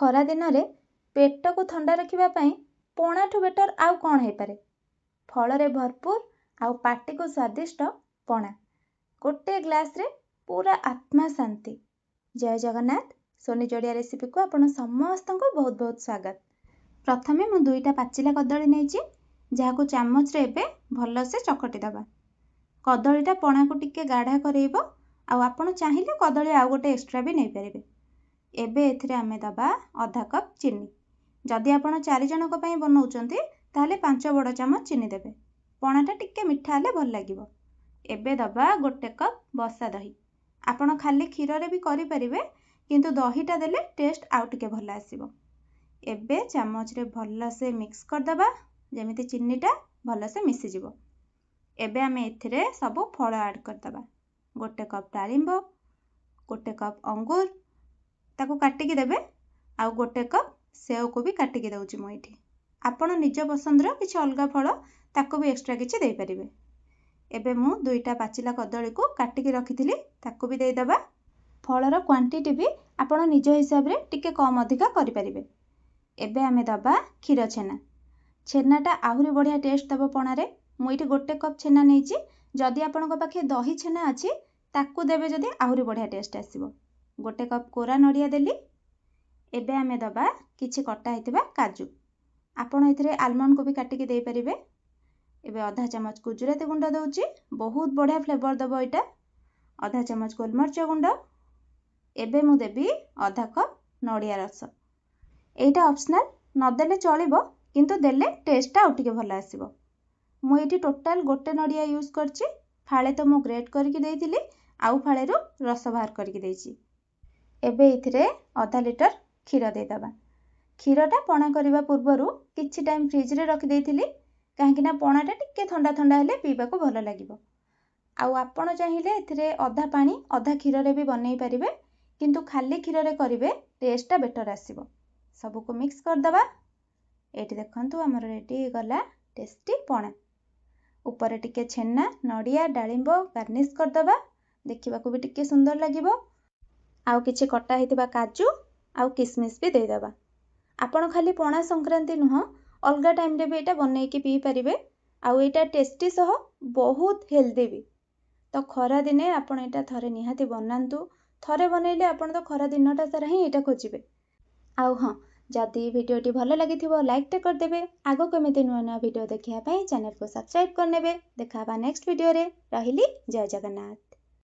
ଖରା ଦିନରେ ପେଟକୁ ଥଣ୍ଡା ରଖିବା ପାଇଁ ପଣାଠୁ ବେଟର ଆଉ କ'ଣ ହେଇପାରେ। ଫଳରେ ଭରପୁର ଆଉ ପାଟିକୁ ସ୍ୱାଦିଷ୍ଟ ପଣା। ଗୋଟେ ଗ୍ଲାସରେ ପୁରା ଆତ୍ମା ଶାନ୍ତି। ଜୟ ଜଗନ୍ନାଥ। ସୋନି ଯୋଡ଼ିଆ ରେସିପିକୁ ଆପଣ ସମସ୍ତଙ୍କୁ ବହୁତ ବହୁତ ସ୍ୱାଗତ। ପ୍ରଥମେ ମୁଁ 2ଟା ପାଚିଲା କଦଳୀ ନେଇଛି, ଯାହାକୁ ଚାମଚରେ ଏବେ ଭଲସେ ଚକଟି ଦେବା। କଦଳୀଟା ପଣାକୁ ଟିକେ ଗାଢ଼ା କରେଇବ, ଆଉ ଆପଣ ଚାହିଁଲେ କଦଳୀ ଆଉ ଗୋଟେ ଏକ୍ସଟ୍ରା ବି ନେଇପାରିବେ। ଏବେ ଏଥିରେ ଆମେ ଦେବା ଅଧା କପ୍ ଚିନି। ଯଦି ଆପଣ 4 ଜଣଙ୍କ ପାଇଁ ବନାଉଛନ୍ତି ତାହେଲେ 5 ବଡ଼ ଚାମଚ ଚିନି ଦେବେ। ପଣାଟା ଟିକେ ମିଠା ହେଲେ ଭଲ ଲାଗିବ। ଏବେ ଦେବା 1 କପ୍ ବସା ଦହି। ଆପଣ ଖାଲି କ୍ଷୀରରେ ବି କରିପାରିବେ, କିନ୍ତୁ ଦହିଟା ଦେଲେ ଟେଷ୍ଟ ଆଉ ଟିକେ ଭଲ ଆସିବ। ଏବେ ଚାମଚରେ ଭଲସେ ମିକ୍ସ କରିଦେବା, ଯେମିତି ଚିନିଟା ଭଲସେ ମିଶିଯିବ। ଏବେ ଆମେ ଏଥିରେ ସବୁ ଫଳ ଆଡ଼୍ କରିଦେବା। 1 କପ୍ ଡାଳିମ୍ବ, 1 କପ୍ ଅଙ୍ଗୁର, ତାକୁ କାଟିକି ଦେବେ, ଆଉ 1 କପ୍ ସେଓକୁ ବି କାଟିକି ଦେଉଛି ମୁଁ ଏଇଠି। ଆପଣ ନିଜ ପସନ୍ଦର କିଛି ଅଲଗା ଫଳ ତାକୁ ବି ଏକ୍ସଟ୍ରା କିଛି ଦେଇପାରିବେ। ଏବେ ମୁଁ 2ଟା ପାଚିଲା କଦଳୀକୁ କାଟିକି ରଖିଥିଲି, ତାକୁ ବି ଦେଇଦେବା। ଫଳର କ୍ୱାଣ୍ଟିଟି ବି ଆପଣ ନିଜ ହିସାବରେ ଟିକେ କମ୍ ଅଧିକା କରିପାରିବେ। ଏବେ ଆମେ ଦେବା କ୍ଷୀର ଛେନା। ଛେନାଟା ଆହୁରି ବଢ଼ିଆ ଟେଷ୍ଟ ଦେବ ପଣାରେ। ମୁଁ ଏଇଠି 1 କପ୍ ଛେନା ନେଇଛି। ଯଦି ଆପଣଙ୍କ ପାଖେ ଦହି ଛେନା ଅଛି ତାକୁ ଦେବେ, ଯଦି ଆହୁରି ବଢ଼ିଆ ଟେଷ୍ଟ ଆସିବ। 1 କପ୍ କୋରା ନଡ଼ିଆ ଦେଲି। ଏବେ ଆମେ ଦେବା କିଛି କଟା ହେଇଥିବା କାଜୁ। ଆପଣ ଏଥିରେ ଆଲମଣ୍ଡକୁ ବି କାଟିକି ଦେଇପାରିବେ। ଏବେ ଅଧା ଚାମଚ ଗୁଜୁରାତି ଗୁଣ୍ଡ ଦେଉଛି, ବହୁତ ବଢ଼ିଆ ଫ୍ଲେଭର ଦେବ ଏଇଟା। ଅଧା ଚାମଚ ଗୋଲମରିଚ ଗୁଣ୍ଡ। ଏବେ ମୁଁ ଦେବି ଅଧା କପ୍ ନଡ଼ିଆ ରସ। ଏଇଟା ଅପସନାଲ, ନଦେଲେ ଚଳିବ, କିନ୍ତୁ ଦେଲେ ଟେଷ୍ଟଟା ଆଉ ଟିକେ ଭଲ ଆସିବ। ମୁଁ ଏଇଠି ଟୋଟାଲ 1 ନଡ଼ିଆ ୟୁଜ୍ କରିଛି। ଫାଳେ ତ ମୁଁ ଗ୍ରେଟ୍ କରିକି ଦେଇଥିଲି, ଆଉ ଫାଳେରୁ ରସ ବାହାର କରିକି ଦେଇଛି। ଏବେ ଏଥିରେ ଅଧା ଲିଟର କ୍ଷୀର ଦେଇଦେବା। କ୍ଷୀରଟା ପଣା କରିବା ପୂର୍ବରୁ କିଛି ଟାଇମ୍ ଫ୍ରିଜରେ ରଖିଦେଇଥିଲି, କାହିଁକିନା ପଣାଟା ଟିକେ ଥଣ୍ଡା ଥଣ୍ଡା ହେଲେ ପିଇବାକୁ ଭଲ ଲାଗିବ। ଆଉ ଆପଣ ଚାହିଁଲେ ଏଥିରେ ଅଧା ପାଣି ଅଧା କ୍ଷୀରରେ ବି ବନେଇ ପାରିବେ, କିନ୍ତୁ ଖାଲି କ୍ଷୀରରେ କରିବେ ଟେଷ୍ଟଟା ବେଟର ଆସିବ। ସବୁକୁ ମିକ୍ସ କରିଦେବା। ଏଇଠି ଦେଖନ୍ତୁ ଆମର ରେଡ଼ି ହେଇଗଲା ଟେଷ୍ଟି ପଣା। ଉପରେ ଟିକେ ଛେନା, ନଡ଼ିଆ, ଡାଳିମ୍ବ ଗାର୍ନିସ୍ କରିଦେବା, ଦେଖିବାକୁ ବି ଟିକେ ସୁନ୍ଦର ଲାଗିବ। ଆଉ କିଛି କଟା ହେଇଥିବା କାଜୁ ଆଉ କିସମିସ୍ ବି ଦେଇଦେବା। ଆପଣ ଖାଲି ପଣା ସଂକ୍ରାନ୍ତି ନୁହଁ, ଅଲଗା ଟାଇମ୍ରେ ବି ଏଇଟା ବନେଇକି ପିଇ ପାରିବେ। ଆଉ ଏଇଟା ଟେଷ୍ଟି ସହ ବହୁତ ହେଲ୍ଦି ବି। ତ ଖରା ଦିନେ ଆପଣ ଏଇଟା ଥରେ ନିହାତି ବନାନ୍ତୁ। ଥରେ ବନେଇଲେ ଆପଣ ତ ଖରା ଦିନଟା ସାରା ହିଁ ଏଇଟା ଖୋଜିବେ। ଆଉ ହଁ, ଯଦି ଭିଡ଼ିଓଟି ଭଲ ଲାଗିଥିବ ଲାଇକ୍ଟେ କରିଦେବେ। ଆଗକୁ ଏମିତି ନୂଆ ନୂଆ ଭିଡ଼ିଓ ଦେଖିବା ପାଇଁ ଚ୍ୟାନେଲକୁ ସବସ୍କ୍ରାଇବ୍ କରିନେବେ। ଦେଖା ହେବା ନେକ୍ସଟ ଭିଡ଼ିଓରେ। ରହିଲି, ଜୟ ଜଗନ୍ନାଥ।